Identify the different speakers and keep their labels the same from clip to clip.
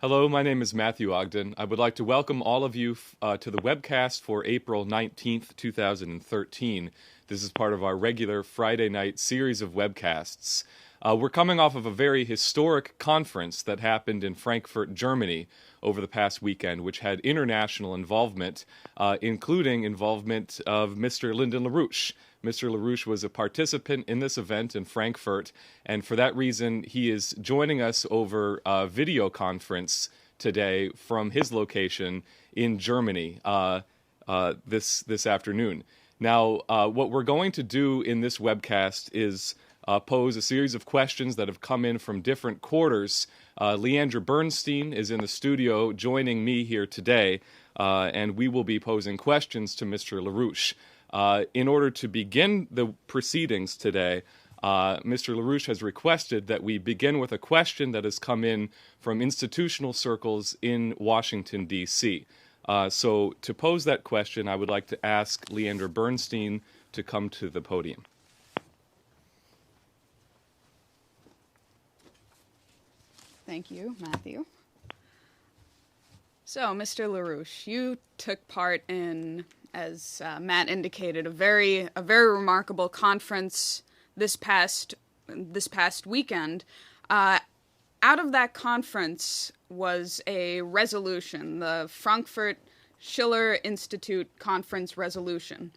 Speaker 1: Hello, my name is Matthew Ogden. I would like to welcome all of you to the webcast for April 19th, 2013. This is part of our regular Friday night series of webcasts. We're coming off of a very historic conference that happened in Frankfurt, Germany over the past weekend, which had international involvement, including involvement of Mr. Lyndon Larouche. Mr. Larouche was a participant in this event in Frankfurt, and for that reason, he is joining us over a video conference today from his location in Germany this afternoon. Now, what we're going to do in this webcast is pose a series of questions that have come in from different quarters. Leandra Bernstein is in the studio joining me here today, and we will be posing questions to Mr. Larouche. In order to begin the proceedings today, Mr. Larouche has requested that we begin with a question that has come in from institutional circles in Washington, D.C. So to pose that question, I would like to ask Leandra Bernstein to come to the podium.
Speaker 2: Thank you, Matthew. So, Mr. Larouche, you took part in, as Matt indicated, a very remarkable conference this past weekend. Out of that conference was a resolution, the Frankfurt Schiller Institute Conference resolution,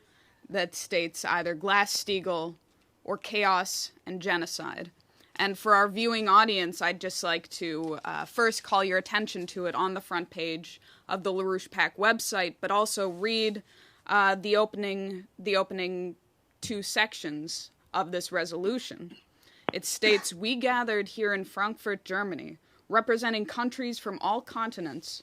Speaker 2: that states either Glass-Steagall or chaos and genocide. And for our viewing audience, I'd just like to first call your attention to it on the front page of the LaRouche PAC website, but also read the opening two sections of this resolution. It states, "We gathered here in Frankfurt, Germany, representing countries from all continents,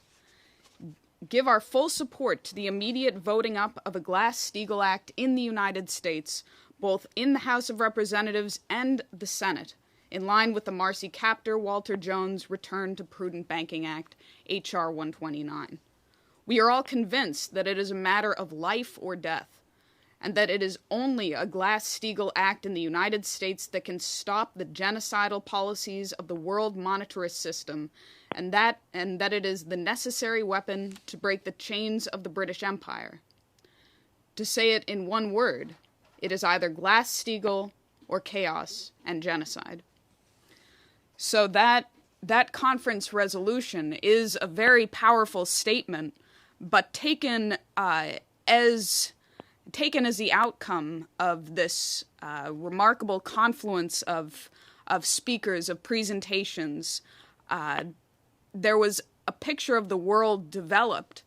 Speaker 2: give our full support to the immediate voting up of a Glass-Steagall Act in the United States, both in the House of Representatives and the Senate, in line with the Marcy Kaptur Walter Jones Return to Prudent Banking Act, H.R. 129. We are all convinced that it is a matter of life or death, and that it is only a Glass-Steagall Act in the United States that can stop the genocidal policies of the world monetarist system, and that it is the necessary weapon to break the chains of the British Empire. To say it in one word, it is either Glass-Steagall or chaos and genocide." So that conference resolution is a very powerful statement, but taken as the outcome of this remarkable confluence of speakers, of presentations, there was a picture of the world developed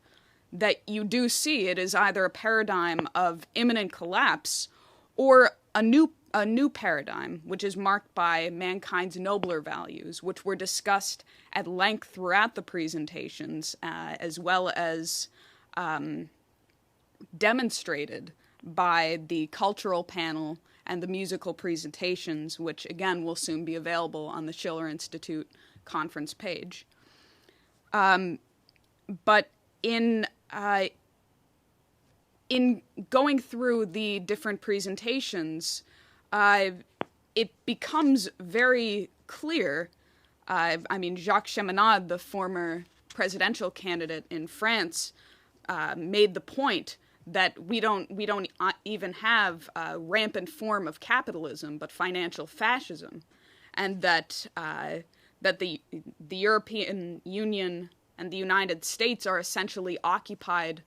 Speaker 2: that you do see. It is either a paradigm of imminent collapse or a new paradigm, which is marked by mankind's nobler values, which were discussed at length throughout the presentations, as well as demonstrated by the cultural panel and the musical presentations, which again will soon be available on the Schiller Institute conference page. But in going through the different presentations, it becomes very clear. Jacques Cheminade, the former presidential candidate in France, made the point that we don't even have a rampant form of capitalism, but financial fascism, and that the European Union and the United States are essentially occupied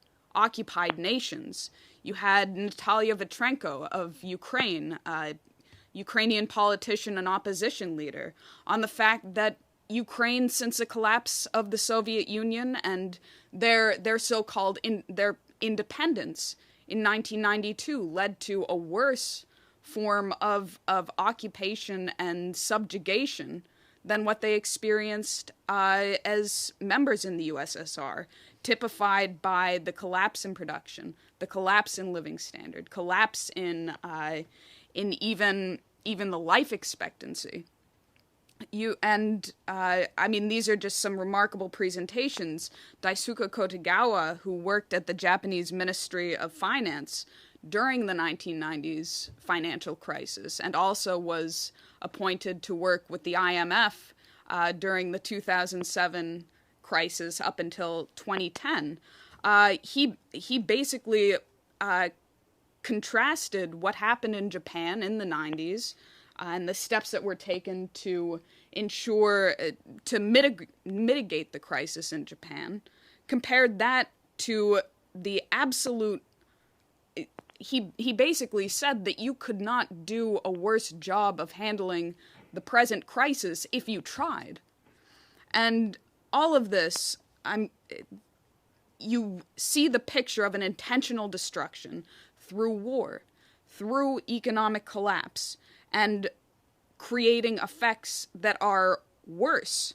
Speaker 2: nations. You had Natalia Vitrenko of Ukraine, Ukrainian politician and opposition leader, on the fact that Ukraine, since the collapse of the Soviet Union and their so-called their independence in 1992, led to a worse form of occupation and subjugation than what they experienced as members in the USSR, typified by the collapse in production, the collapse in living standard, collapse in even the life expectancy. These are just some remarkable presentations. Daisuke Kotegawa, who worked at the Japanese Ministry of Finance during the 1990s financial crisis, and also was appointed to work with the IMF during the 2007 crisis up until 2010. He basically contrasted what happened in Japan in the 90s and the steps that were taken to ensure to mitigate the crisis in Japan, compared that to the absolute. He basically said that you could not do a worse job of handling the present crisis if you tried. And all of this, you see the picture of an intentional destruction through war, through economic collapse, and creating effects that are worse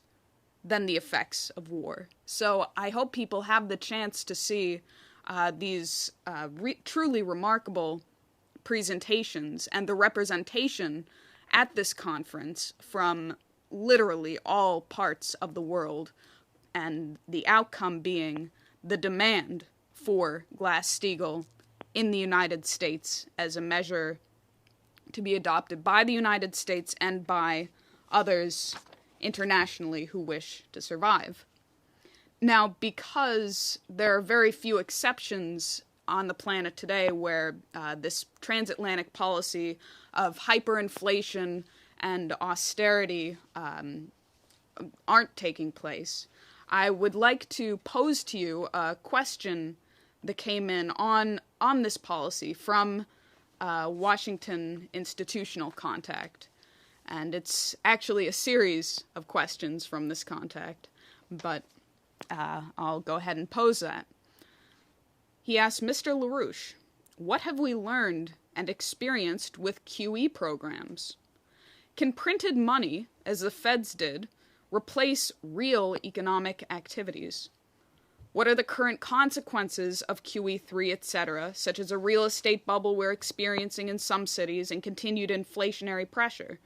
Speaker 2: than the effects of war. So I hope people have the chance to see these truly remarkable presentations and the representation at this conference from literally all parts of the world, and the outcome being the demand for Glass-Steagall in the United States as a measure to be adopted by the United States and by others internationally who wish to survive. Now, because there are very few exceptions on the planet today where this transatlantic policy of hyperinflation and austerity aren't taking place, I would like to pose to you a question that came in on this policy from Washington Institutional Contact. And it's actually a series of questions from this contact, but I'll go ahead and pose that. He asked, Mr. LaRouche, what have we learned and experienced with QE programs? Can printed money, as the Feds did, replace real economic activities? What are the current consequences of QE3, etc., such as a real estate bubble we're experiencing in some cities and continued inflationary pressure?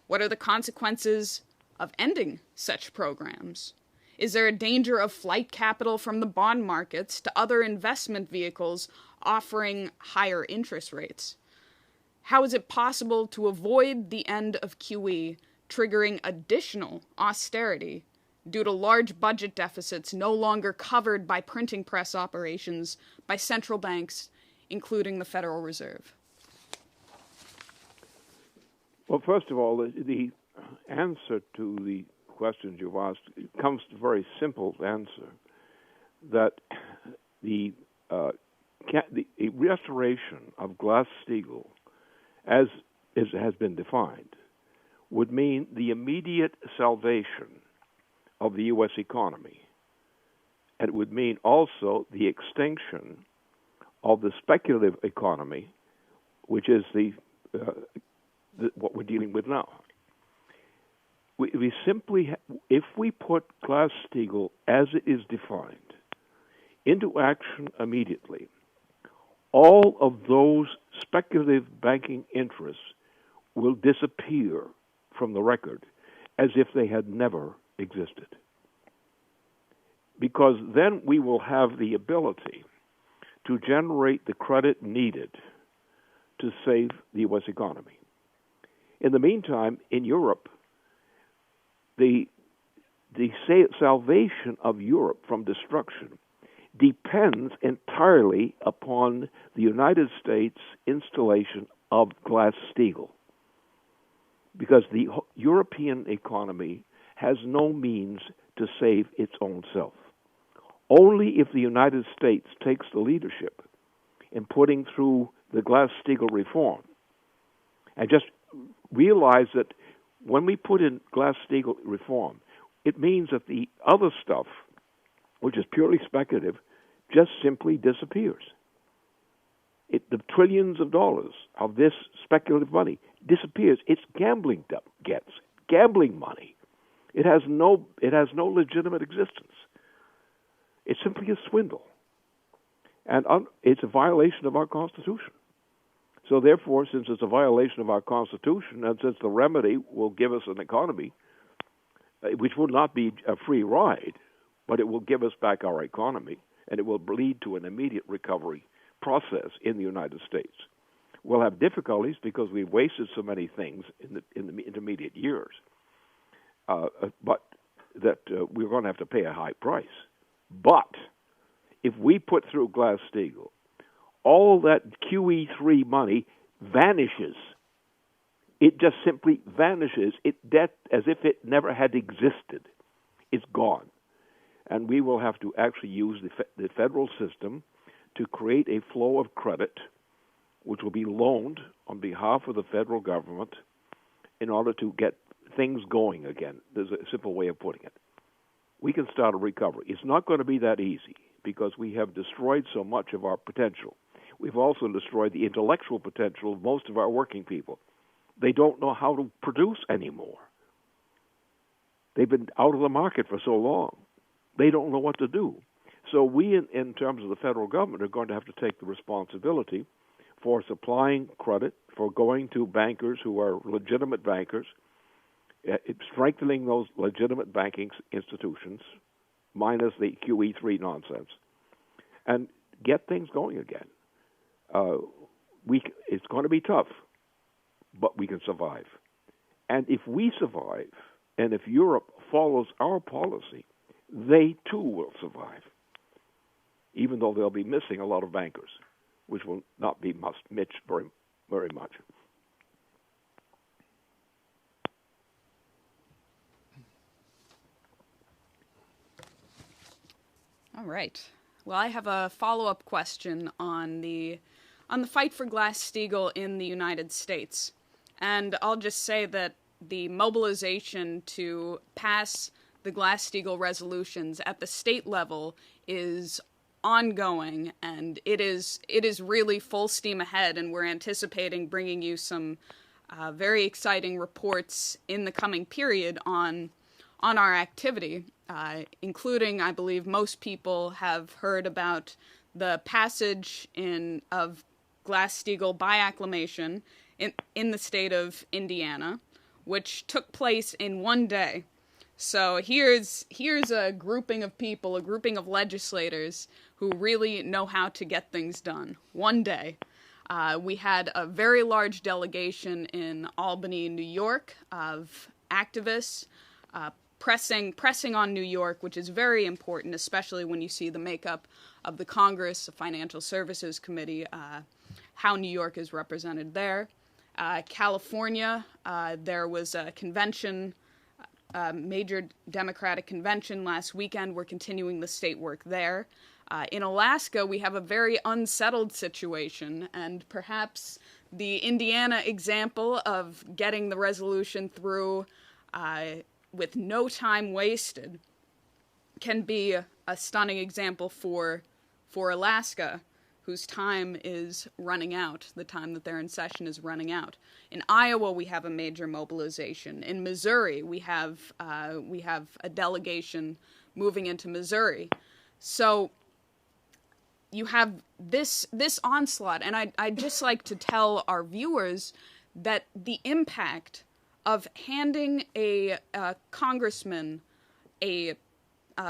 Speaker 2: What are the consequences of ending such programs? Is there a danger of flight capital from the bond markets to other investment vehicles offering higher interest rates? How is it possible to avoid the end of QE triggering additional austerity due to large budget deficits no longer covered by printing press operations by central banks, including the Federal Reserve?
Speaker 3: Well, first of all, the answer to the questions you've asked comes to a very simple answer, that the restoration of Glass-Steagall, as it has been defined, would mean the immediate salvation of the U.S. economy. And it would mean also the extinction of the speculative economy, which is what we're dealing with now. We simply, if we put Glass-Steagall as it is defined into action immediately, all of those speculative banking interests will disappear from the record as if they had never existed. Because then we will have the ability to generate the credit needed to save the U.S. economy. In the meantime, in Europe, the salvation of Europe from destruction depends entirely upon the United States installation of Glass-Steagall, because the European economy has no means to save its own self. Only if the United States takes the leadership in putting through the Glass-Steagall reform, and just realize that when we put in Glass-Steagall reform, it means that the other stuff, which is purely speculative, just simply disappears. The trillions of dollars of this speculative money disappears. It's gambling money. It has no legitimate existence. It's simply a swindle, and it's a violation of our Constitution. So therefore, since it's a violation of our Constitution, and since the remedy will give us an economy, which will not be a free ride, but it will give us back our economy, and it will lead to an immediate recovery process in the United States. We'll have difficulties because we've wasted so many things in the intermediate years. But that we're going to have to pay a high price. But if we put through Glass-Steagall, all that QE3 money vanishes. It just simply vanishes. That as if it never had existed. It's gone. And we will have to actually use the federal system to create a flow of credit which will be loaned on behalf of the federal government in order to get things going again. There's a simple way of putting it. We can start a recovery. It's not going to be that easy because we have destroyed so much of our potential. We've also destroyed the intellectual potential of most of our working people. They don't know how to produce anymore. They've been out of the market for so long. They don't know what to do. So we, in terms of the federal government, are going to have to take the responsibility for supplying credit, for going to bankers who are legitimate bankers, strengthening those legitimate banking institutions, minus the QE3 nonsense, and get things going again. It's going to be tough, but we can survive. And if we survive, and if Europe follows our policy, they too will survive, even though they'll be missing a lot of bankers, which will not be missed very, very much.
Speaker 2: All right. Well, I have a follow-up question on the fight for Glass-Steagall in the United States. And I'll just say that the mobilization to pass the Glass-Steagall resolutions at the state level is ongoing, and it is really full steam ahead, and we're anticipating bringing you some very exciting reports in the coming period on our activity, including, I believe, most people have heard about the passage of Glass-Steagall by acclamation in the state of Indiana, which took place in one day. So here's a grouping of people, a grouping of legislators who really know how to get things done. One day. We had a very large delegation in Albany, New York, of activists pressing on New York, which is very important, especially when you see the makeup of the Congress, the Financial Services Committee, how New York is represented there. California, there was a convention, major Democratic convention last weekend. We're continuing the state work there. In Alaska, we have a very unsettled situation, and perhaps the Indiana example of getting the resolution through with no time wasted can be a stunning example for Alaska, whose time is running out. The time that they're in session is running out. In Iowa, we have a major mobilization. In Missouri, we have a delegation moving into Missouri. So you have this onslaught, and I'd just like to tell our viewers that the impact of handing a congressman a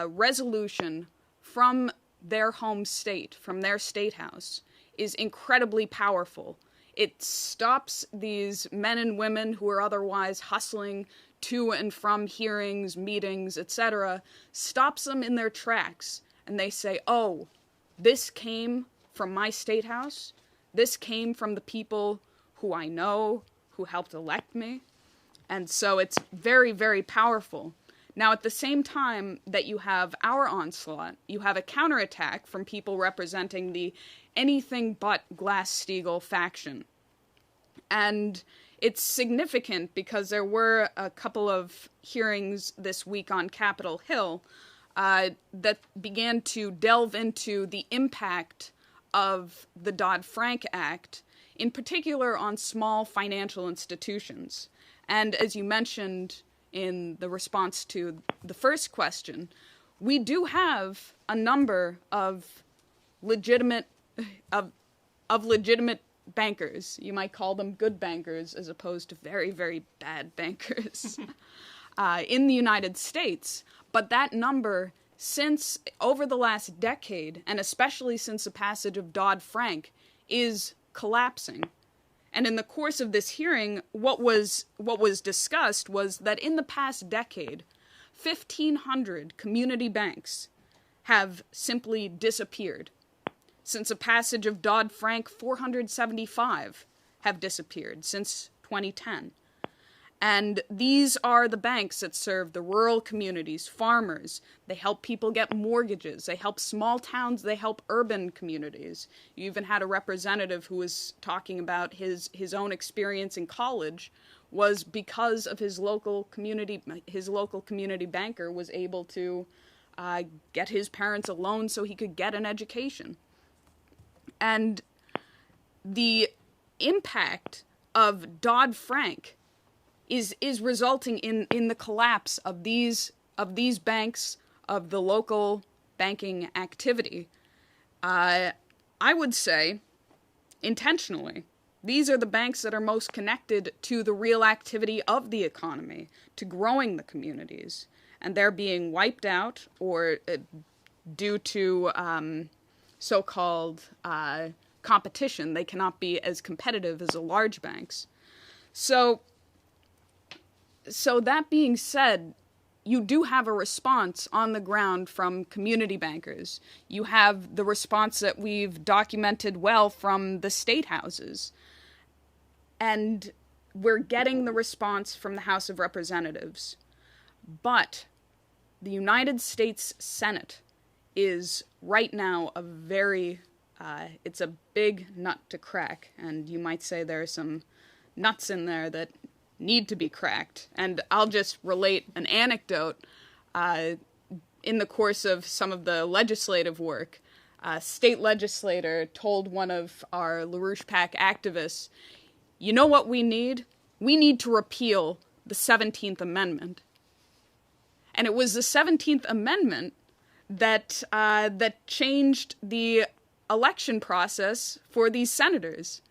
Speaker 2: resolution from their home state, from their state house, is incredibly powerful. It stops these men and women who are otherwise hustling to and from hearings, meetings, etc., stops them in their tracks, and they say, oh, this came from my state house, this came from the people who I know, who helped elect me, and so it's very, very powerful. Now, at the same time that you have our onslaught, you have a counterattack from people representing the anything but Glass-Steagall faction. And it's significant because there were a couple of hearings this week on Capitol Hill that began to delve into the impact of the Dodd-Frank Act, in particular on small financial institutions. And as you mentioned in the response to the first question, we do have a number of legitimate bankers. You might call them good bankers as opposed to very, very bad bankers in the United States. But that number, since over the last decade, and especially since the passage of Dodd-Frank, is collapsing. And in the course of this hearing, what was discussed was that in the past decade, 1,500 community banks have simply disappeared. Since the passage of Dodd-Frank, 475 have disappeared since 2010. And these are the banks that serve the rural communities, farmers. They help people get mortgages. They help small towns. They help urban communities. You even had a representative who was talking about his own experience in college was because of his local community banker was able to get his parents a loan so he could get an education. And the impact of Dodd-Frank is resulting in the collapse of these banks, of the local banking activity. I would say, intentionally, these are the banks that are most connected to the real activity of the economy, to growing the communities, and they're being wiped out or due to so-called competition. They cannot be as competitive as the large banks. So that being said, you do have a response on the ground from community bankers. You have the response that we've documented well from the state houses. And we're getting the response from the House of Representatives. But the United States Senate is right now it's a big nut to crack. And you might say there are some nuts in there that need to be cracked. And I'll just relate an anecdote. In the course of some of the legislative work, a state legislator told one of our LaRouche PAC activists, you know what we need? We need to repeal the 17th Amendment. And it was the 17th Amendment that changed the election process for these senators.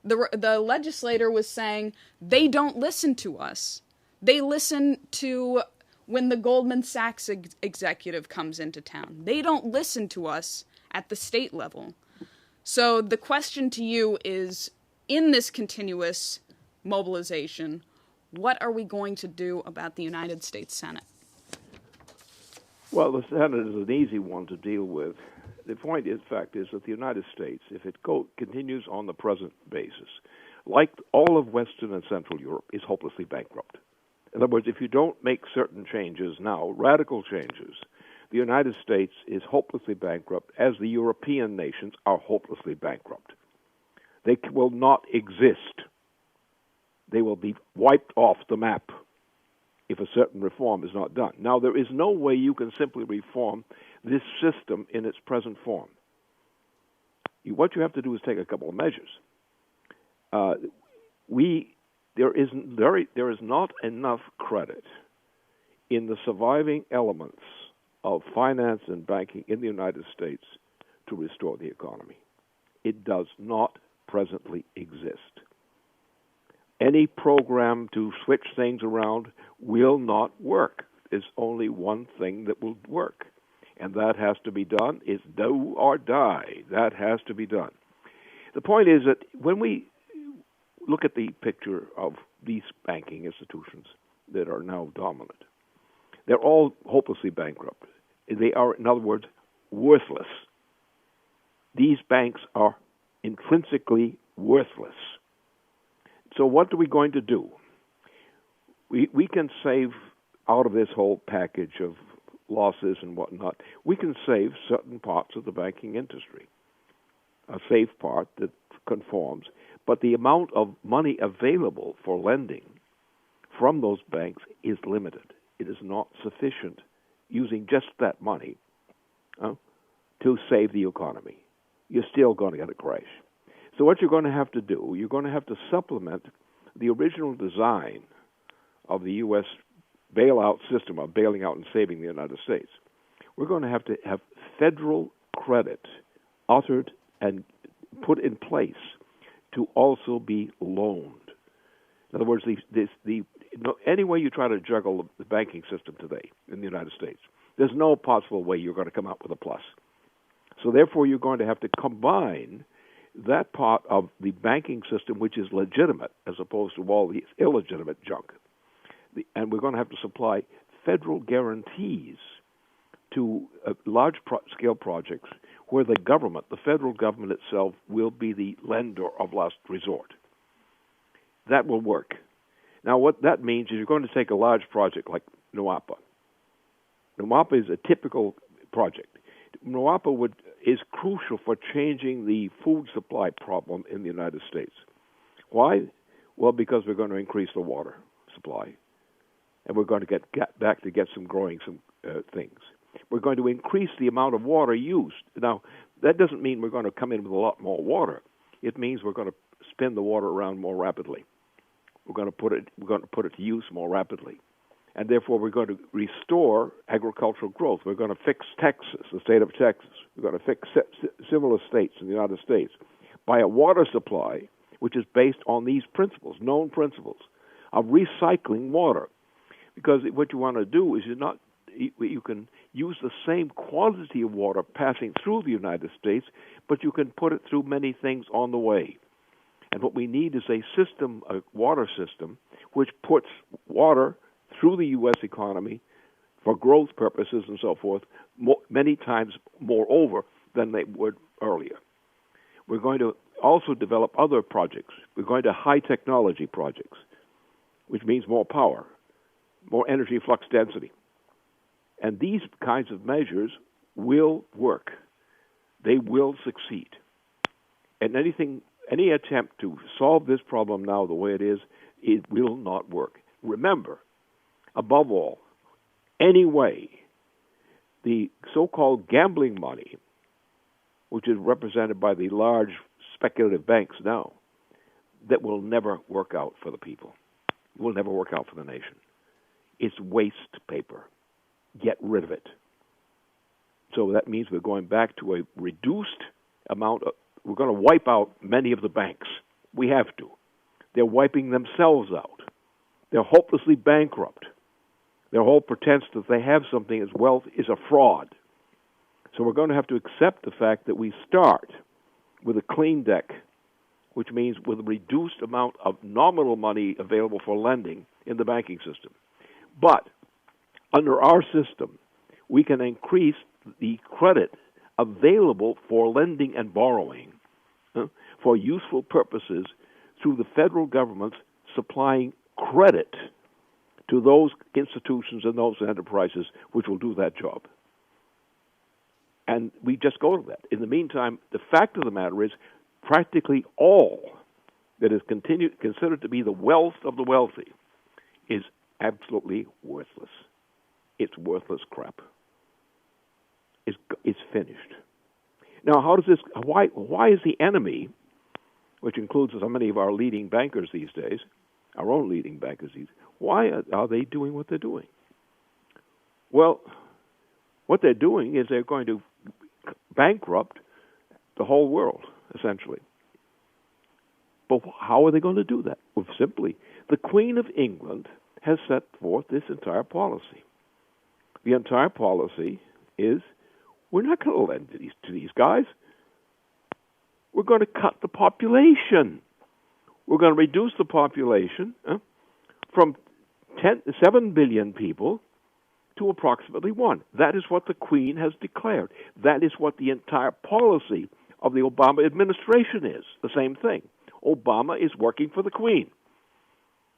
Speaker 2: The legislator was saying, they don't listen to us. They listen to when the Goldman Sachs executive comes into town. They don't listen to us at the state level. So the question to you is, in this continuous mobilization, what are we going to do about the United States Senate?
Speaker 3: Well, the Senate is an easy one to deal with. The point, in fact, is that the United States, if it continues on the present basis, like all of Western and Central Europe, is hopelessly bankrupt. In other words, if you don't make certain changes now, radical changes, the United States is hopelessly bankrupt, as the European nations are hopelessly bankrupt. They will not exist. They will be wiped off the map if a certain reform is not done. Now, there is no way you can simply reform this system in its present form. What you have to do is take a couple of measures. There is not enough credit in the surviving elements of finance and banking in the United States to restore the economy. It does not presently exist. Any program to switch things around will not work. There's only one thing that will work, and that has to be done. It's do or die. That has to be done. The point is that when we look at the picture of these banking institutions that are now dominant, they're all hopelessly bankrupt. They are, in other words, worthless. These banks are intrinsically worthless. So what are we going to do? We can save out of this whole package of losses and whatnot, we can save certain parts of the banking industry, a safe part that conforms, but the amount of money available for lending from those banks is limited. It is not sufficient using just that money to save the economy. You're still going to get a crash. So what you're going to have to do, you're going to have to supplement the original design of the U.S. bailout system of bailing out and saving the United States. We're going to have federal credit uttered and put in place to also be loaned. In other words, any way you try to juggle the banking system today in the United States, there's no possible way you're going to come out with a plus. So therefore, you're going to have to combine that part of the banking system which is legitimate as opposed to all the illegitimate junk. And we're going to have to supply federal guarantees to large-scale projects where the government, the federal government itself, will be the lender of last resort. That will work. Now, what that means is you're going to take a large project like NWAPA. NWAPA is a typical project. NWAPA is crucial for changing the food supply problem in the United States. Why? Well, because we're going to increase the water supply, and we're going to get back to growing some things. We're going to increase the amount of water used. Now, that doesn't mean we're going to come in with a lot more water. It means we're going to spin the water around more rapidly. We're going to put it to use more rapidly. And therefore, we're going to restore agricultural growth. We're going to fix Texas, the state of Texas. We're going to fix similar states in the United States by a water supply which is based on these principles, known principles of recycling water. Because what you want to do is you can use the same quantity of water passing through the United States, but you can put it through many things on the way. And what we need is a water system, which puts water through the U.S. economy for growth purposes and so forth, many times more over than they would earlier. We're going to also develop other projects. We're going to high technology projects, which means more power, more energy flux density. And these kinds of measures will work. They will succeed. And any attempt to solve this problem now the way it is, it will not work. Remember, above all, anyway, the so-called gambling money, which is represented by the large speculative banks now, that will never work out for the people. It will never work out for the nation. It's waste paper. Get rid of it. So that means we're going back to a reduced amount of, we're going to wipe out many of the banks. We have to. They're wiping themselves out. They're hopelessly bankrupt. Their whole pretense that they have something as wealth is a fraud. So we're going to have to accept the fact that we start with a clean deck, which means with a reduced amount of nominal money available for lending in the banking system. But under our system, we can increase the credit available for lending and borrowing for useful purposes through the federal government supplying credit to those institutions and those enterprises which will do that job. And we just go to that. In the meantime, the fact of the matter is practically all that is considered to be the wealth of the wealthy is absolutely worthless. It's worthless crap. It's finished. Now, how does this? Why is the enemy, which includes so many of our leading bankers these days, our own leading bankers why are they doing what they're doing? Well, what they're doing is they're going to bankrupt the whole world, essentially. But how are they going to do that? Well, simply, the Queen of England has set forth this entire policy. The entire policy is, we're not going to lend to these guys. We're going to cut the population. We're going to reduce the population from 7 billion people to approximately 1. That is what the Queen has declared. That is what the entire policy of the Obama administration is. The same thing. Obama is working for the Queen.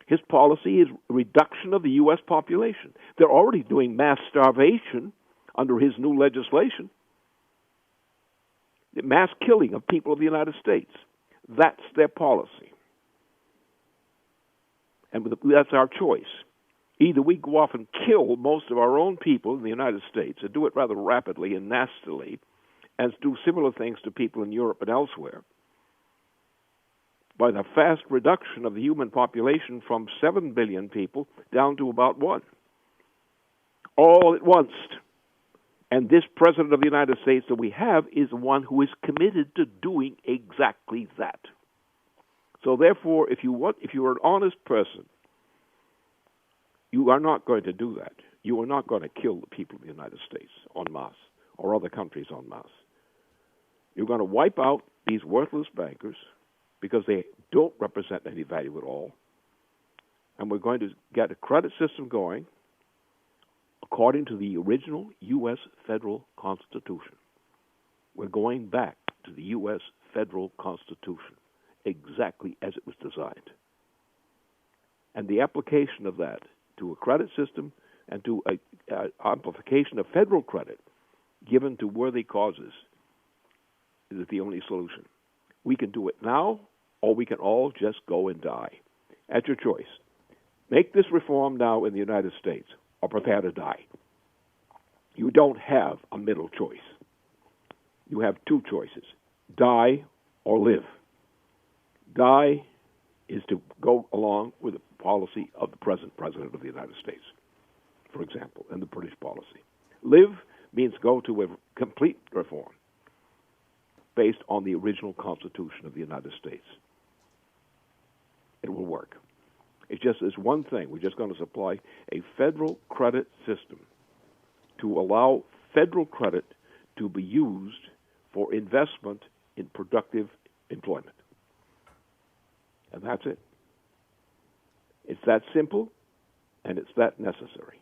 Speaker 3: His policy is reduction of the U.S. population. They're already doing mass starvation under his new legislation. The mass killing of people of the United States. That's their policy. And that's our choice. Either we go off and kill most of our own people in the United States, and do it rather rapidly and nastily, and do similar things to people in Europe and elsewhere, by the fast reduction of the human population from 7 billion people down to about 1. All at once. And this President of the United States that we have is one who is committed to doing exactly that. So therefore, if you're an honest person, you are not going to do that. You are not going to kill the people of the United States en masse, or other countries en masse. You're going to wipe out these worthless bankers because they don't represent any value at all. And we're going to get a credit system going according to the original U.S. federal Constitution. We're going back to the U.S. federal Constitution, exactly as it was designed. And the application of that to a credit system and to an amplification of federal credit given to worthy causes is the only solution. We can do it now, or we can all just go and die. At your choice. Make this reform now in the United States, or prepare to die. You don't have a middle choice. You have two choices, die or live. Die is to go along with the policy of the present President of the United States, for example, and the British policy. Live means go to a complete reform based on the original Constitution of the United States. It will work. It's just this one thing. We're just going to supply a federal credit system to allow federal credit to be used for investment in productive employment. And that's it. It's that simple, and it's that necessary.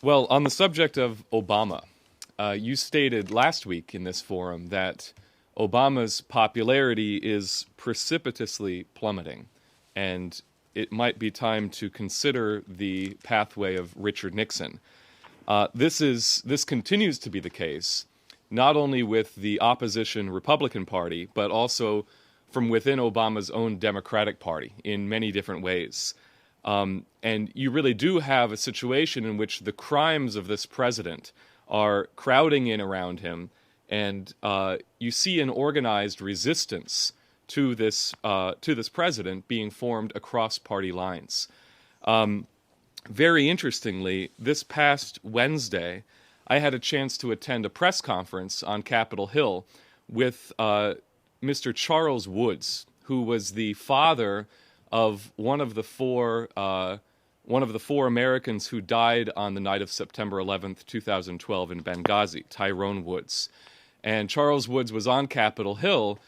Speaker 1: Well, on the subject of Obama, you stated last week in this forum that Obama's popularity is precipitously plummeting, and it might be time to consider the pathway of Richard Nixon. This continues to be the case, not only with the opposition Republican Party, but also from within Obama's own Democratic Party in many different ways. And you really do have a situation in which the crimes of this president are crowding in around him, and you see an organized resistance to this president being formed across party lines. Very interestingly, this past Wednesday, I had a chance to attend a press conference on Capitol Hill with Mr. Charles Woods, who was the father of one of the four Americans who died on the night of September 11th, 2012 in Benghazi, Tyrone Woods. And Charles Woods was on Capitol Hill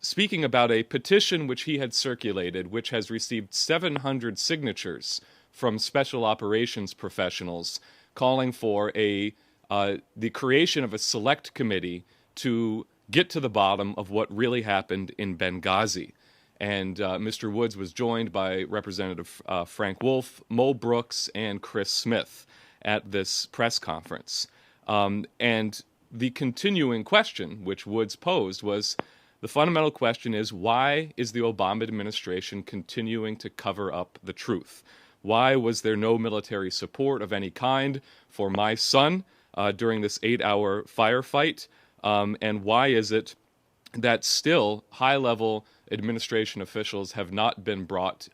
Speaker 1: speaking about a petition which he had circulated, which has received 700 signatures from special operations professionals calling for the creation of a select committee to get to the bottom of what really happened in Benghazi. And Mr. Woods was joined by Representative Frank Wolf, Mo Brooks, and Chris Smith at this press conference. And the continuing question which Woods posed was, the fundamental question is, why is the Obama administration continuing to cover up the truth? Why was there no military support of any kind for my son during this 8-hour firefight? And why is it that still high-level administration officials have not been brought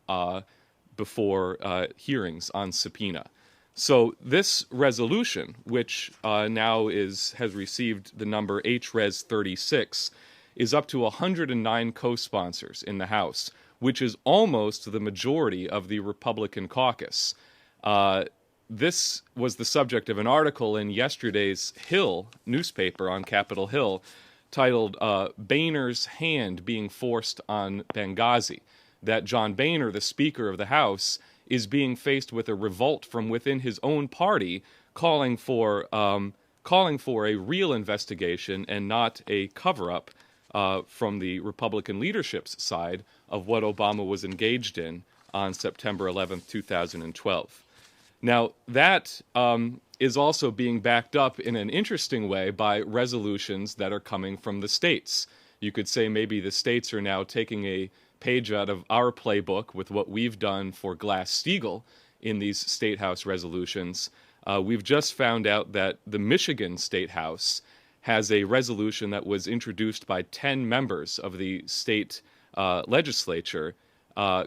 Speaker 1: before hearings on subpoena? So this resolution, which now has received the number HRes 36, is up to 109 co-sponsors in the House, which is almost the majority of the Republican caucus. This was the subject of an article in yesterday's Hill newspaper on Capitol Hill titled Boehner's Hand Being Forced on Benghazi, that John Boehner, the Speaker of the House, is being faced with a revolt from within his own party calling for a real investigation and not a cover-up from the Republican leadership's side of what Obama was engaged in on September 11th, 2012. Now, that is also being backed up in an interesting way by resolutions that are coming from the states. You could say maybe the states are now taking a page out of our playbook with what we've done for Glass-Steagall in these state house resolutions. We've just found out that the Michigan State House has a resolution that was introduced by 10 members of the state legislature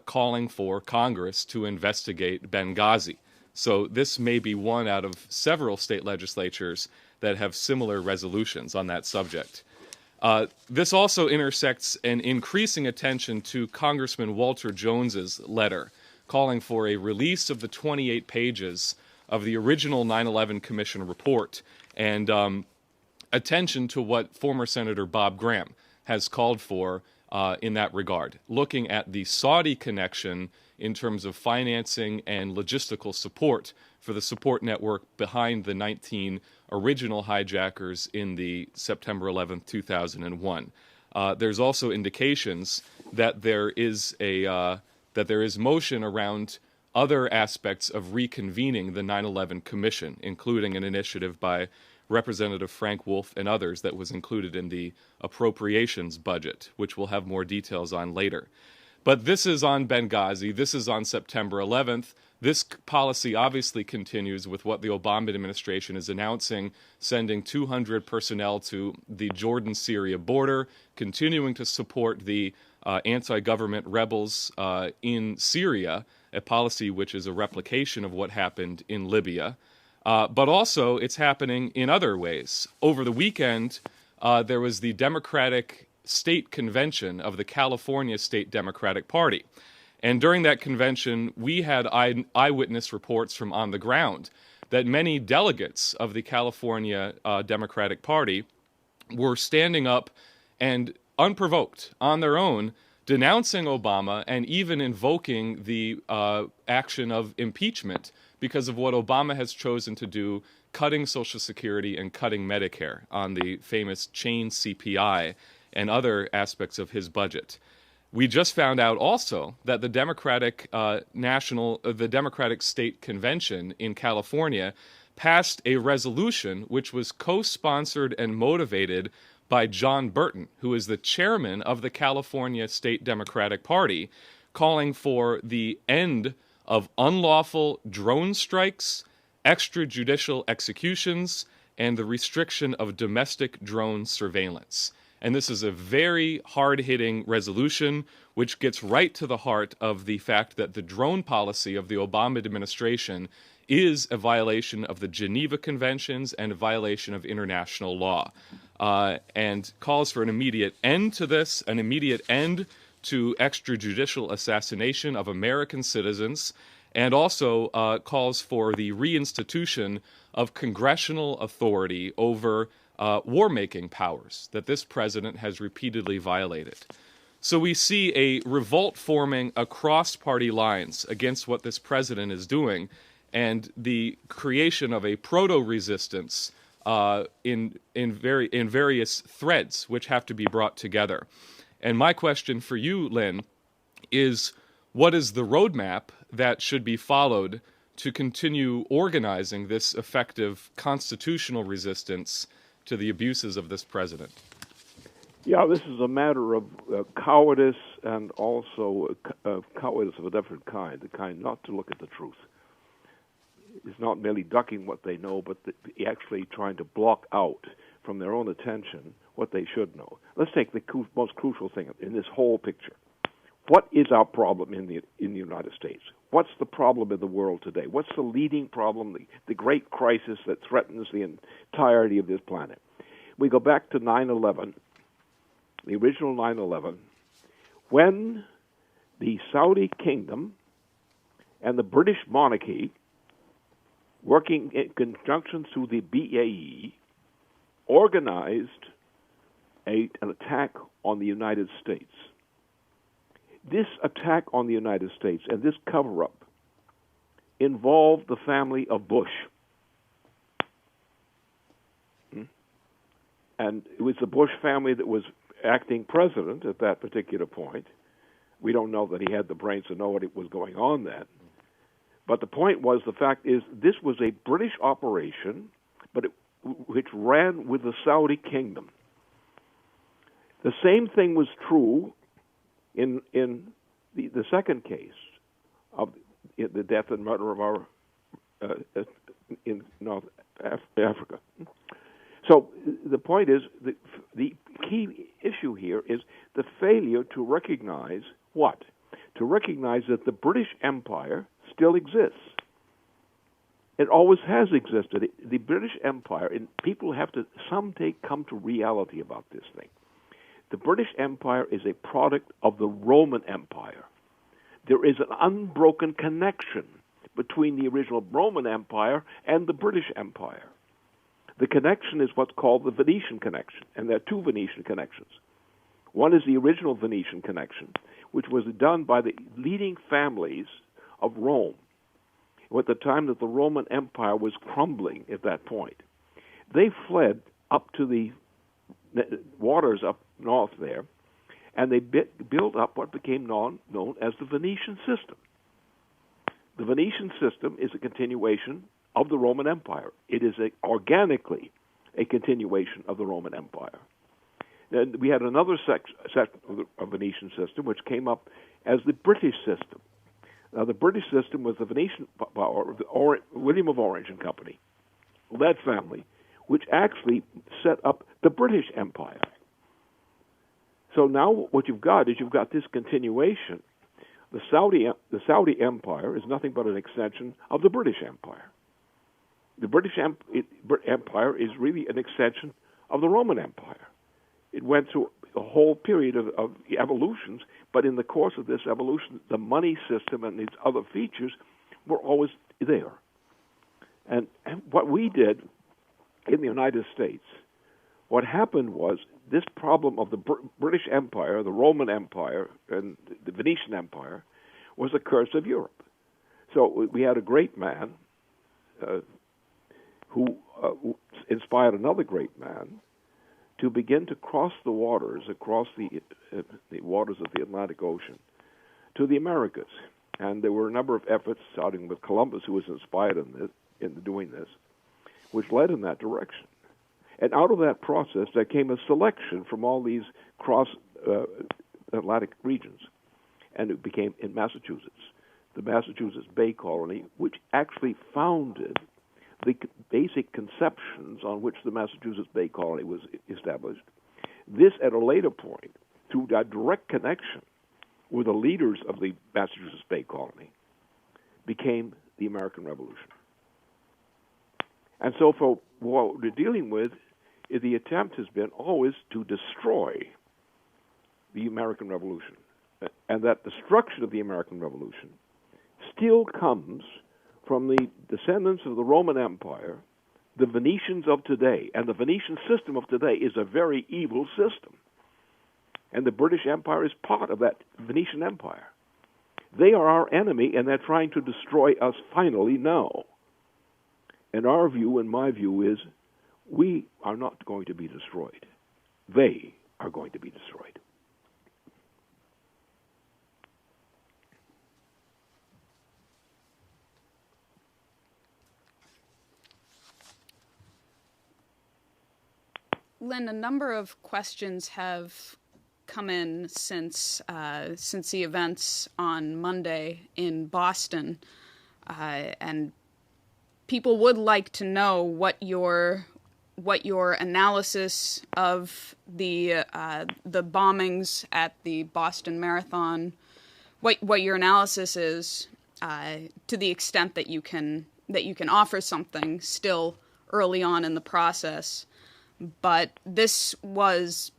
Speaker 1: calling for Congress to investigate Benghazi. So this may be one out of several state legislatures that have similar resolutions on that subject. This also intersects an increasing attention to Congressman Walter Jones's letter calling for a release of the 28 pages of the original 9/11 Commission report and attention to what former Senator Bob Graham has called for in that regard, looking at the Saudi connection in terms of financing and logistical support for the support network behind the 19 original hijackers in the September 11th, 2001. There's also indications that there is motion around other aspects of reconvening the 9/11 Commission, including an initiative by Representative Frank Wolf and others that was included in the appropriations budget, which we'll have more details on later. But this is on Benghazi. This is on September 11th. This policy obviously continues with what the Obama administration is announcing, sending 200 personnel to the Jordan-Syria border, continuing to support the anti-government rebels in Syria, a policy which is a replication of what happened in Libya. But also, it's happening in other ways. Over the weekend, there was the Democratic State Convention of the California State Democratic Party. And during that convention, we had eyewitness reports from on the ground that many delegates of the California Democratic Party were standing up and unprovoked, on their own, denouncing Obama and even invoking the action of impeachment because of what Obama has chosen to do, cutting Social Security and cutting Medicare on the famous chain CPI and other aspects of his budget. We just found out also that the Democratic State Convention in California passed a resolution which was co-sponsored and motivated by John Burton, who is the chairman of the California State Democratic Party, calling for the end of unlawful drone strikes, extrajudicial executions, and the restriction of domestic drone surveillance. And this is a very hard-hitting resolution which gets right to the heart of the fact that the drone policy of the Obama administration is a violation of the Geneva Conventions and a violation of international law, and calls for an immediate end to this, an immediate end to extrajudicial assassination of American citizens, and also calls for the reinstitution of congressional authority over war-making powers that this president has repeatedly violated. So we see a revolt forming across party lines against what this president is doing, and the creation of a proto-resistance in various threads which have to be brought together. And my question for you, Lynn, is what is the roadmap that should be followed to continue organizing this effective constitutional resistance to the abuses of this president?
Speaker 3: Yeah, this is a matter of cowardice, and also cowardice of a different kind, the kind not to look at the truth. It's not merely ducking what they know, but actually trying to block out from their own attention what they should know. Let's take the most crucial thing in this whole picture. What is our problem in the United States? What's the problem in the world today? What's the leading problem, the great crisis that threatens the entirety of this planet? We go back to 9/11, the original 9/11, when the Saudi kingdom and the British monarchy, working in conjunction through the BAE, organized an attack on the United States. This attack on the United States and this cover-up involved the family of Bush. And it was the Bush family that was acting president at that particular point. We don't know that he had the brains to know what was going on then. But the point was, the fact is, this was a British operation, but which ran with the Saudi kingdom. The same thing was true in the second case of the death and murder of our in North Africa. So the point is, the key issue here is the failure to recognize what? To recognize that the British Empire still exists. It always has existed. The British Empire, and people have to someday come to reality about this thing. The British Empire is a product of the Roman Empire. There is an unbroken connection between the original Roman Empire and the British Empire. The connection is what's called the Venetian connection, and there are two Venetian connections. One is the original Venetian connection, which was done by the leading families of Rome at the time that the Roman Empire was crumbling at that point. They fled up to the waters up north there, and they built up what became known as the Venetian system. The Venetian system is a continuation of the Roman Empire. It is organically a continuation of the Roman Empire. Then we had another section of the Venetian system, which came up as the British system. Now, the British system was the Venetian power, William of Orange and Company, that family, which actually set up the British Empire. So now what you've got is this continuation. The Saudi Empire is nothing but an extension of the British Empire. The British Empire is really an extension of the Roman Empire. It went through a whole period of evolutions, but in the course of this evolution, the money system and its other features were always there. And what we did in the United States, what happened was this problem of the British Empire, the Roman Empire, and the Venetian Empire was the curse of Europe. So we had a great man who inspired another great man to begin to cross the waters, across the waters of the Atlantic Ocean, to the Americas. And there were a number of efforts, starting with Columbus, who was inspired in doing this, which led in that direction. And out of that process, there came a selection from all these cross-Atlantic regions, and it became in Massachusetts, the Massachusetts Bay Colony, which actually founded the basic conceptions on which the Massachusetts Bay Colony was established. This, at a later point, through a direct connection with the leaders of the Massachusetts Bay Colony, became the American Revolution. And so for what we're dealing with, is the attempt has been always to destroy the American Revolution. And that destruction of the American Revolution still comes from the descendants of the Roman Empire, the Venetians of today. And the Venetian system of today is a very evil system. And the British Empire is part of that Venetian Empire. They are our enemy, and they're trying to destroy us finally now. And our view, and my view, is we are not going to be destroyed. They are going to be destroyed.
Speaker 2: Lynn, a number of questions have come in since the events on Monday in Boston, and people would like to know what your analysis of the bombings at the Boston Marathon, what your analysis is, to the extent that you can offer something still early on in the process. But this was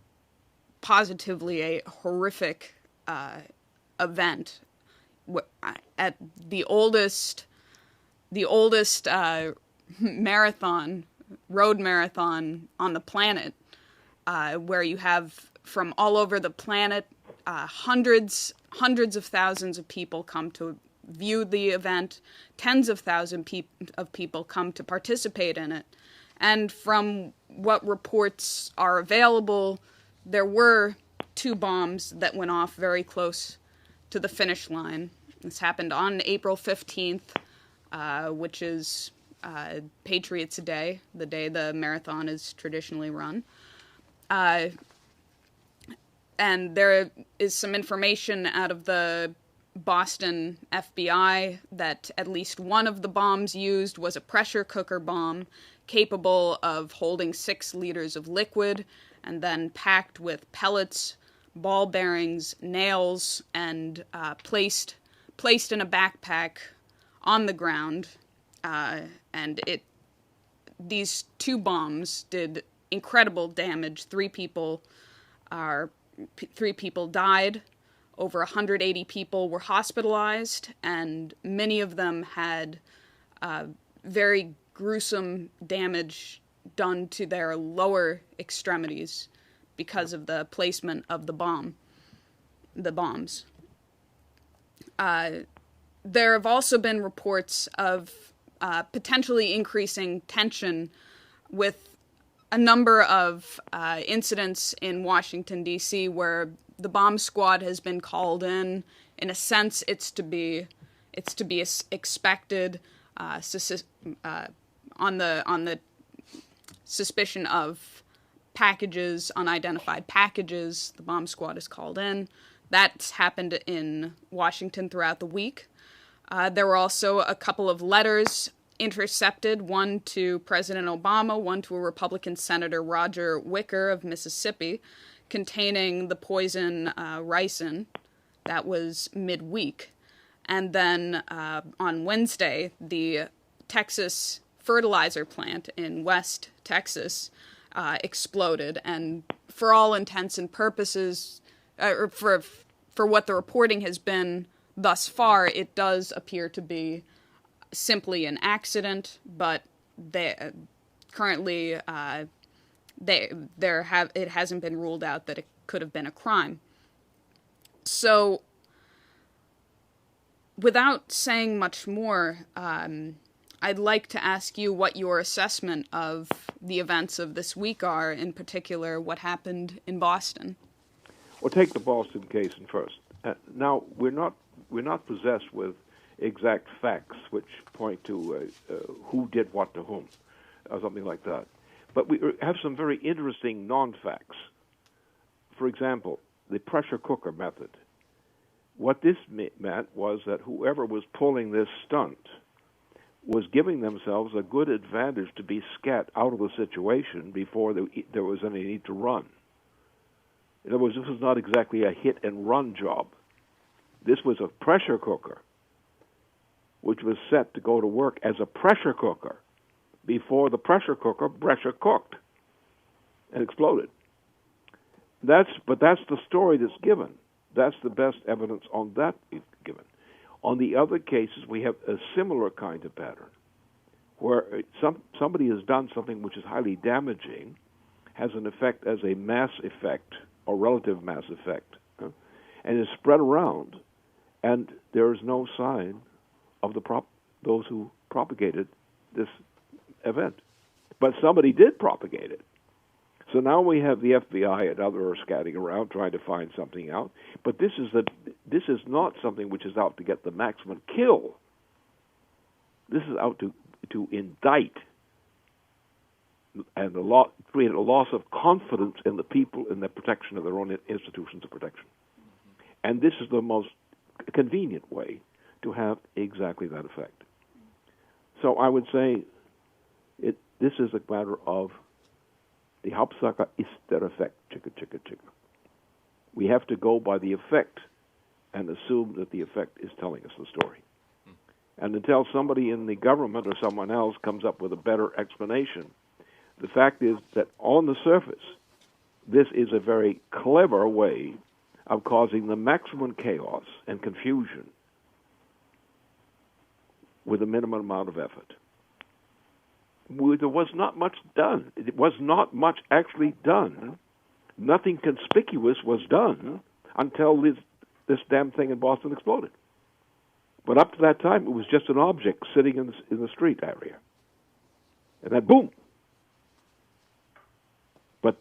Speaker 2: positively a horrific event at the oldest road marathon on the planet, where you have from all over the planet hundreds of thousands of people come to view the event, tens of thousands of people come to participate in it. And from what reports are available, there were 2 bombs that went off very close to the finish line. This happened on April 15th, which is Patriots' Day, the day the marathon is traditionally run. And there is some information out of the Boston FBI that at least one of the bombs used was a pressure cooker bomb capable of holding 6 liters of liquid and then packed with pellets, ball bearings, nails, and placed in a backpack on the ground. And these 2 bombs did incredible damage. 3 people died. Over 180 people were hospitalized, and many of them had very gruesome damage done to their lower extremities because of the placement of the bombs. There have also been reports of potentially increasing tension with a number of incidents in Washington, D.C., where the bomb squad has been called in. In a sense, it's to be expected on the suspicion of packages, unidentified packages. The bomb squad is called in. That's happened in Washington throughout the week. There were also a couple of letters intercepted, one to President Obama, one to a Republican Senator Roger Wicker of Mississippi, containing the poison ricin. That was midweek. And then on Wednesday, the Texas fertilizer plant in West Texas exploded. And for all intents and purposes, for what the reporting has been thus far, it does appear to be simply an accident, but it hasn't been ruled out that it could have been a crime. So, without saying much more, I'd like to ask you what your assessment of the events of this week are, in particular what happened in Boston.
Speaker 3: Well, take the Boston case first. Now, we're not possessed with exact facts which point to who did what to whom, or something like that. But we have some very interesting non-facts. For example, the pressure cooker method. What this meant was that whoever was pulling this stunt was giving themselves a good advantage to be scat out of the situation before there was any need to run. In other words, this was not exactly a hit-and-run job. This was a pressure cooker, which was set to go to work as a pressure cooker before the pressure cooker pressure cooked and exploded. But that's the story that's given. That's the best evidence on that given. On the other cases, we have a similar kind of pattern, where somebody has done something which is highly damaging, has an effect as a mass effect or relative mass effect, and is spread around, and there is no sign of those who propagated this event. But somebody did propagate it. So now we have the FBI and others scatting around trying to find something out. But this is not something which is out to get the maximum kill. This is out to indict and create a loss of confidence in the people in the protection of their own institutions of protection. And this is the most convenient way to have exactly that effect. So I would say this is a matter of the Hauptsache ist der Effekt, chicka, chicka, chicka. We have to go by the effect and assume that the effect is telling us the story. And until somebody in the government or someone else comes up with a better explanation, the fact is that on the surface, this is a very clever way of causing the maximum chaos and confusion with a minimum amount of effort. There was not much done. It was not much actually done. Nothing conspicuous was done until this damn thing in Boston exploded. But up to that time, it was just an object sitting in the street area. And then, boom! But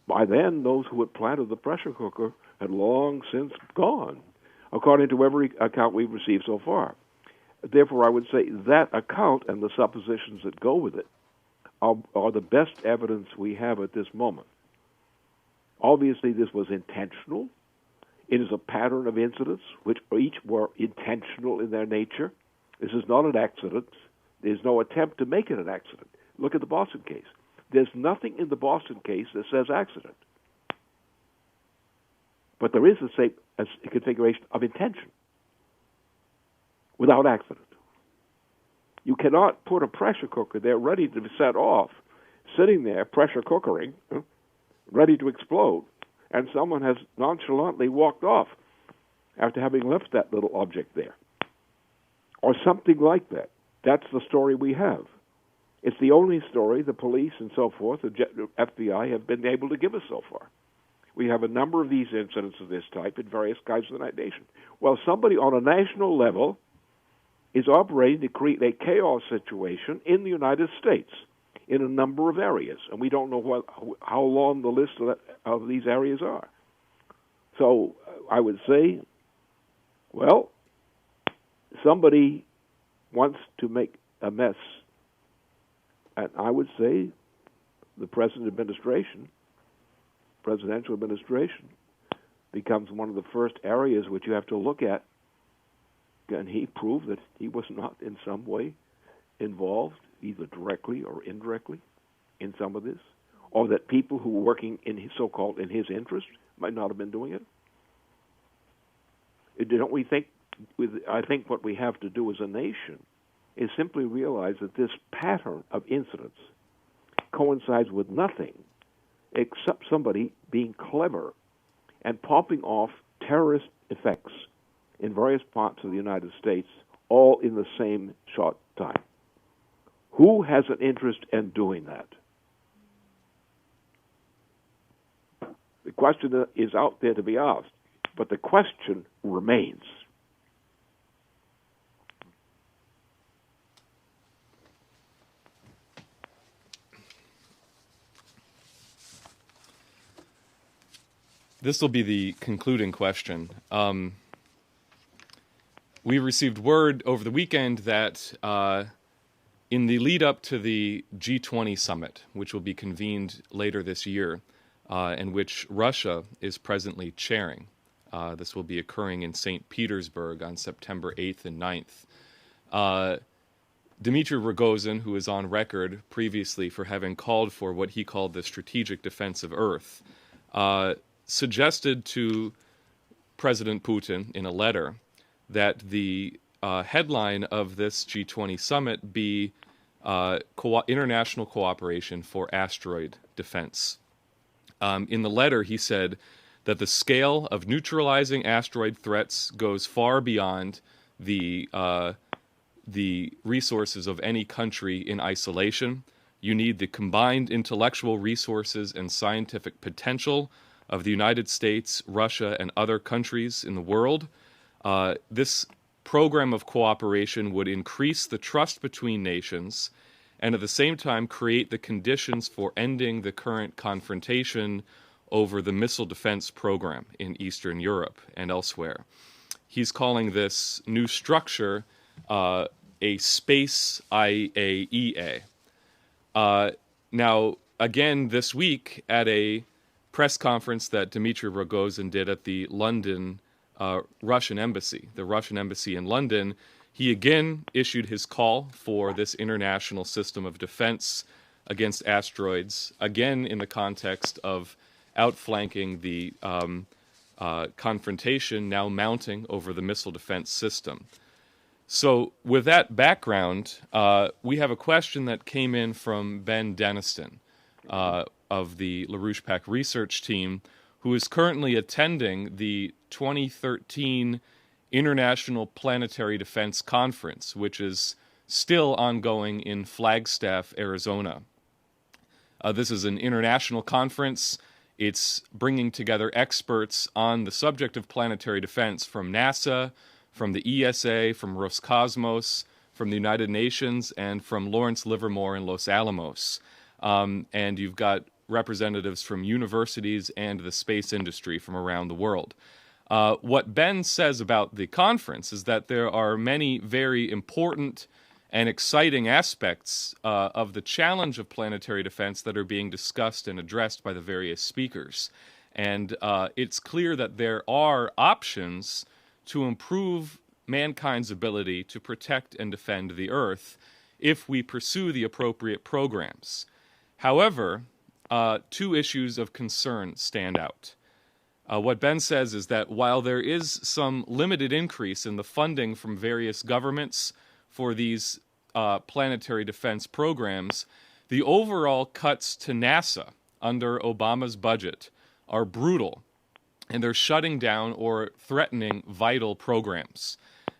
Speaker 3: by then, those who had planted the pressure cooker had long since gone, according to every account we've received so far. Therefore, I would say that account and the suppositions that go with it are the best evidence we have at this moment. Obviously, this was intentional. It is a pattern of incidents which each were intentional in their nature. This is not an accident. There's no attempt to make it an accident. Look at the Boston case. There's nothing in the Boston case that says accident. But there is a configuration of intention without accident. You cannot put a pressure cooker there ready to be set off, sitting there pressure cookering, ready to explode, and someone has nonchalantly walked off after having left that little object there. Or something like that. That's the story we have. It's the only story the police and so forth, the FBI, have been able to give us so far. We have a number of these incidents of this type in various kinds of the nation. Well, somebody on a national level is operating to create a chaos situation in the United States in a number of areas, and we don't know how long the list of these areas are. So I would say, well, somebody wants to make a mess, and I would say the presidential administration becomes one of the first areas which you have to look at. Can he prove that he was not in some way involved, either directly or indirectly, in some of this, or that people who were working in his so-called in his interest might not have been doing it? Don't we think? I think what we have to do as a nation is simply realize that this pattern of incidents coincides with nothing except somebody being clever and popping off terrorist effects in various parts of the United States, all in the same short time. Who has an interest in doing that? The question is out there to be asked, but the question remains.
Speaker 1: This will be the concluding question. We received word over the weekend that in the lead up to the G20 summit, which will be convened later this year, and which Russia is presently chairing, this will be occurring in St. Petersburg on September 8th and 9th. Dmitry Rogozin, who is on record previously for having called for what he called the strategic defense of Earth, suggested to President Putin in a letter that the headline of this G20 summit be international cooperation for asteroid defense. In the letter, he said that the scale of neutralizing asteroid threats goes far beyond the resources of any country in isolation. You need the combined intellectual resources and scientific potential of the United States, Russia, and other countries in the world. This program of cooperation would increase the trust between nations and at the same time create the conditions for ending the current confrontation over the missile defense program in Eastern Europe and elsewhere. He's calling this new structure a space IAEA. Now, again, this week at a press conference that Dmitry Rogozin did at the London Russian embassy, the Russian embassy in London, he again issued his call for this international system of defense against asteroids, again in the context of outflanking the confrontation now mounting over the missile defense system. So with that background, we have a question that came in from Ben Deniston of the LaRouche PAC research team, who is currently attending the 2013 International Planetary Defense Conference, which is still ongoing in Flagstaff, Arizona. This is an international conference. It's bringing together experts on the subject of planetary defense from NASA, from the ESA, from Roscosmos, from the United Nations, and from Lawrence Livermore in Los Alamos. And you've got representatives from universities and the space industry from around the world. What Ben says about the conference is that there are many very important and exciting aspects of the challenge of planetary defense that are being discussed and addressed by the various speakers. And it's clear that there are options to improve mankind's ability to protect and defend the Earth if we pursue the appropriate programs. However, two issues of concern stand out. What Ben says is that while there is some limited increase in the funding from various governments for these planetary defense programs, the overall cuts to NASA under Obama's budget are brutal, and they're shutting down or threatening vital programs.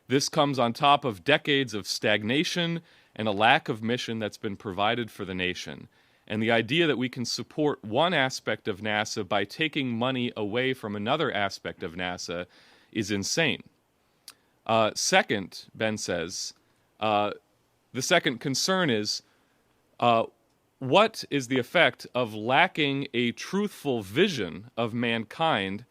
Speaker 1: This comes on top of decades of stagnation and a lack of mission that's been provided for the nation. And the idea that we can support one aspect of NASA by taking money away from another aspect of NASA is insane. Second, Ben says, the second concern is what is the effect of lacking a truthful vision of mankind,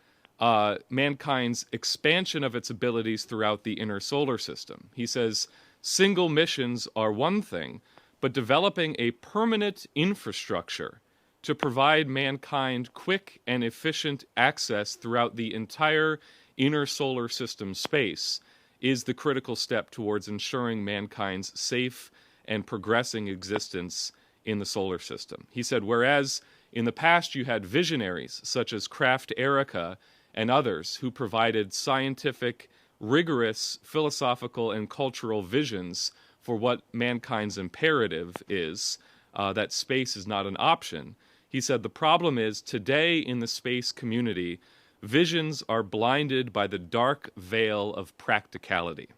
Speaker 1: mankind's expansion of its abilities throughout the inner solar system? He says single missions are one thing, but developing a permanent infrastructure to provide mankind quick and efficient access throughout the entire inner solar system space is the critical step towards ensuring mankind's safe and progressing existence in the solar system. He said, whereas in the past you had visionaries such as Kraft Erica and others who provided scientific, rigorous, philosophical, and cultural visions for what mankind's imperative is, that space is not an option. He said the problem is today in the space community, visions are blinded by the dark veil of practicality.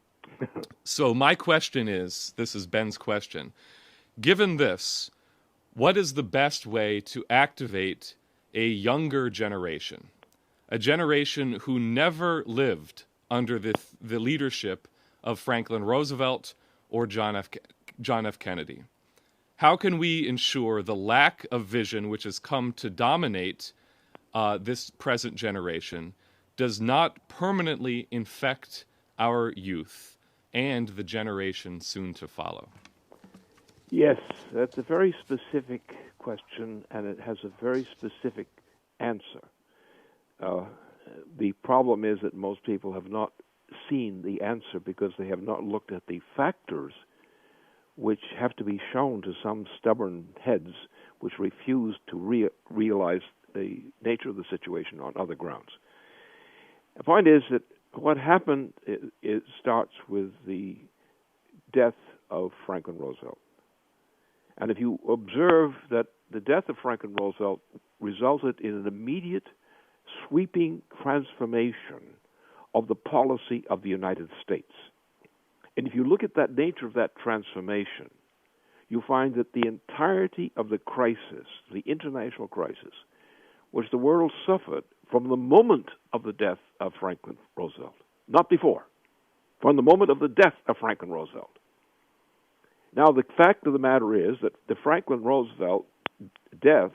Speaker 1: So my question is, this is Ben's question, given this, what is the best way to activate a younger generation, a generation who never lived under the leadership of Franklin Roosevelt or John F. Kennedy? How can we ensure the lack of vision which has come to dominate this present generation does not permanently infect our youth and the generation soon to follow?
Speaker 3: Yes, that's a very specific question, and it has a very specific answer. The problem is that most people have not seen the answer because they have not looked at the factors which have to be shown to some stubborn heads which refuse to realize the nature of the situation on other grounds. The point is that what happened, it starts with the death of Franklin Roosevelt. And if you observe that the death of Franklin Roosevelt resulted in an immediate, sweeping transformation of the policy of the United States. And if you look at that nature of that transformation, you find that the entirety of the crisis, the international crisis, which the world suffered from the moment of the death of Franklin Roosevelt, not before, from the moment of the death of Franklin Roosevelt. Now, the fact of the matter is that the Franklin Roosevelt death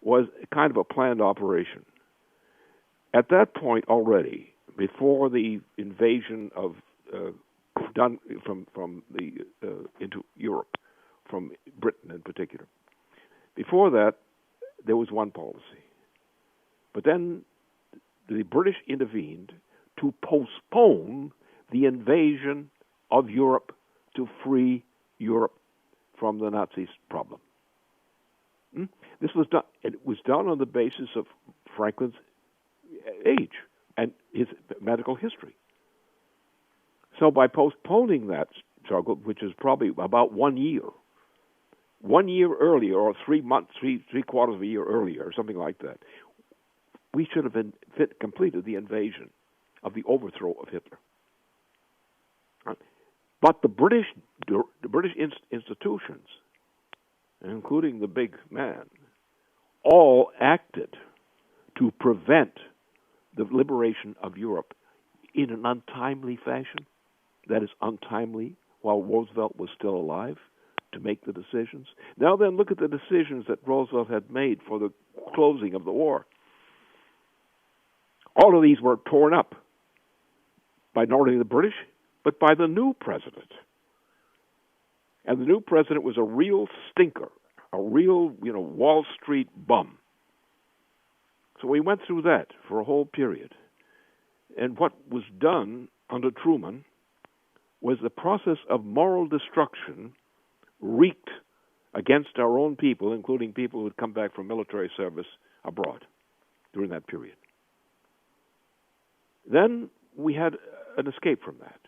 Speaker 3: was kind of a planned operation. At that point already, before the invasion of done from the into Europe, from Britain in particular, before that there was one policy, but then the British intervened to postpone the invasion of Europe to free Europe from the Nazis' problem. This was done. It was done on the basis of Franklin's age and his medical history. So by postponing that struggle, which is probably about 1 year earlier, or 3 months, three quarters of a year earlier, or something like that, we should have completed the invasion of the overthrow of Hitler. But the British institutions, including the big man, all acted to prevent the liberation of Europe in an untimely fashion. That is, untimely while Roosevelt was still alive to make the decisions. Now then, look at the decisions that Roosevelt had made for the closing of the war. All of these were torn up by not only the British, but by the new president. And the new president was a real stinker, a real, Wall Street bum. So we went through that for a whole period. And what was done under Truman was the process of moral destruction wreaked against our own people, including people who had come back from military service abroad during that period. Then we had an escape from that.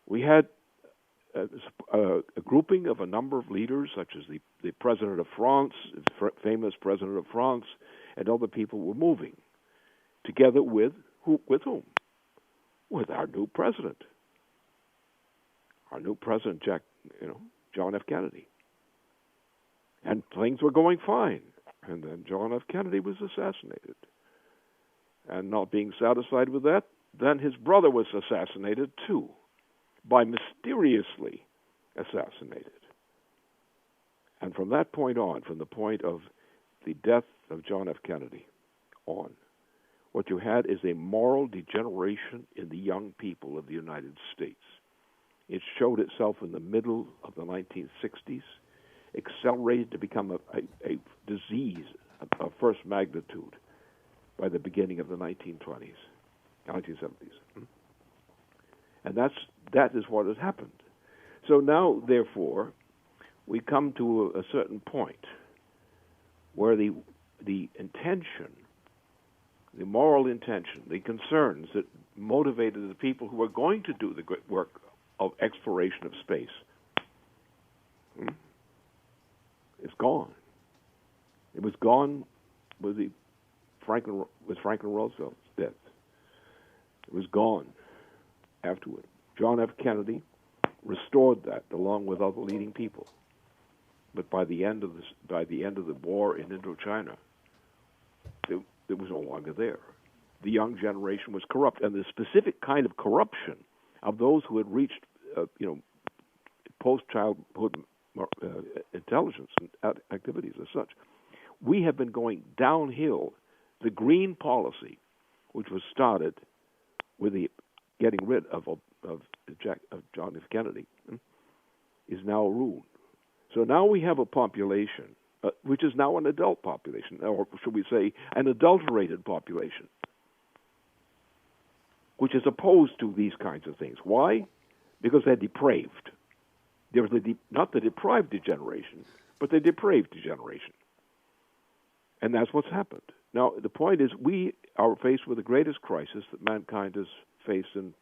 Speaker 3: We had a grouping of a number of leaders, such as the President of France, famous President of France, and other people were moving together with whom? With our new president. Our new president, John F. Kennedy. And things were going fine. And then John F. Kennedy was assassinated. And not being satisfied with that, then his brother was assassinated too, by mysteriously assassinated. And from that point on, from the point of the death of John F. Kennedy on, what you had is a moral degeneration in the young people of the United States. It showed itself in the middle of the 1960s, accelerated to become a disease of first magnitude by the beginning of the 1970s. And that is what has happened. So now, therefore, we come to a certain point where the intention, the moral intention, the concerns that motivated the people who were going to do the great work of exploration of space is gone. It was gone with Franklin Roosevelt's death. It was gone afterward. John F. Kennedy restored that along with other leading people. But by the end of the war in Indochina, it was no longer there. The young generation was corrupt, and the specific kind of corruption of those who had reached, post-childhood intelligence and activities as such. We have been going downhill. The green policy, which was started with the getting rid of John F. Kennedy, is now ruined. So now we have a population, which is now an adult population, or should we say an adulterated population, which is opposed to these kinds of things. Why? Because they're depraved. There's not the deprived degeneration, but the depraved degeneration. And that's what's happened. Now, the point is, we are faced with the greatest crisis that mankind has faced in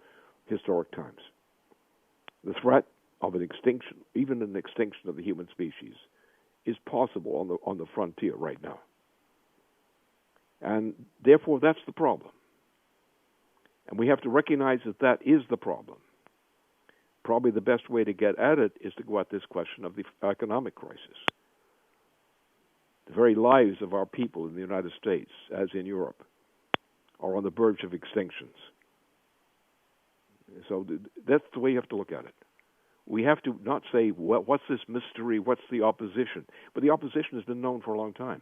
Speaker 3: historic times. The threat of an extinction, even an extinction of the human species, is possible on the frontier right now. And therefore, that's the problem. And we have to recognize that is the problem. Probably the best way to get at it is to go at this question of the economic crisis. The very lives of our people in the United States, as in Europe, are on the verge of extinctions. So that's the way you have to look at it. We have to not say, well, what's this mystery, what's the opposition? But the opposition has been known for a long time.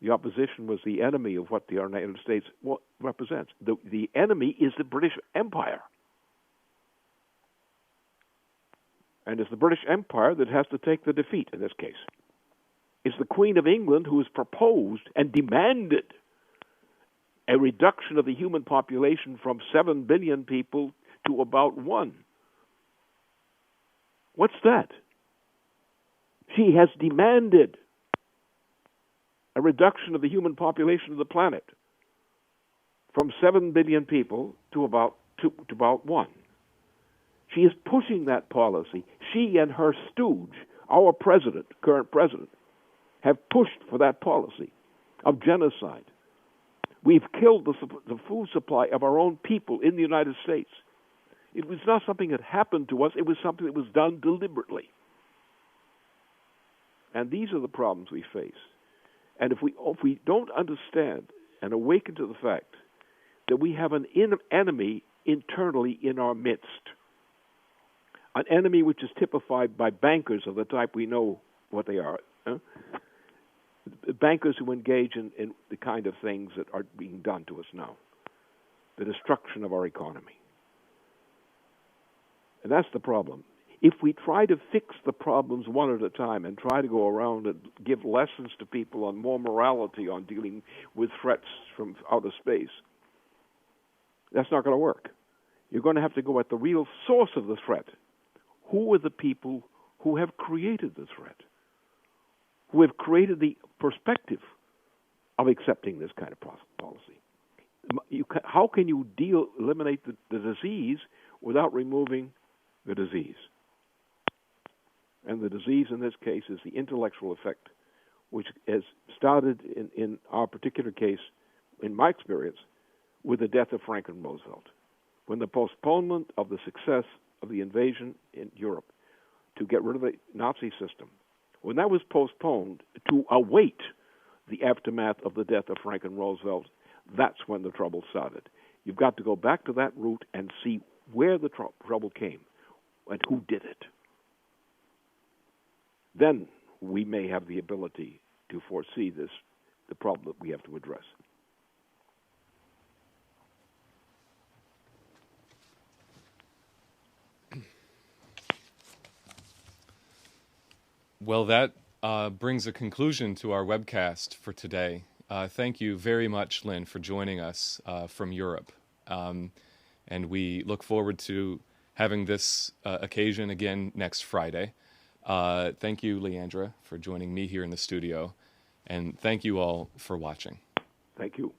Speaker 3: The opposition was the enemy of what the United States represents. The enemy is the British Empire. And it's the British Empire that has to take the defeat in this case. It's the Queen of England who has proposed and demanded a reduction of the human population from 7 billion people to about 1. What's that? She has demanded a reduction of the human population of the planet from 7 billion people to about 1. She is pushing that policy. She and her stooge, our president, current president, have pushed for that policy of genocide. We've killed the food supply of our own people in the United States. It was not something that happened to us. It was something that was done deliberately. And these are the problems we face. And if we don't understand and awaken to the fact that we have an enemy internally in our midst, an enemy which is typified by bankers of the type we know what they are, bankers who engage in the kind of things that are being done to us now, the destruction of our economy. And that's the problem. If we try to fix the problems one at a time and try to go around and give lessons to people on more morality on dealing with threats from outer space, that's not going to work. You're going to have to go at the real source of the threat. Who are the people who have created the threat? Who have created the perspective of accepting this kind of policy? How can you eliminate the disease without removing the disease? And the disease in this case is the intellectual effect, which has started in our particular case, in my experience, with the death of Franklin Roosevelt. When the postponement of the success of the invasion in Europe to get rid of the Nazi system When that was postponed to await the aftermath of the death of Franklin Roosevelt, that's when the trouble started. You've got to go back to that root and see where the trouble came and who did it. Then we may have the ability to foresee the problem that we have to address.
Speaker 1: Well, that brings a conclusion to our webcast for today. Thank you very much, Lynn, for joining us from Europe. And we look forward to having this occasion again next Friday. Thank you, Leandra, for joining me here in the studio. And thank you all for watching.
Speaker 3: Thank you.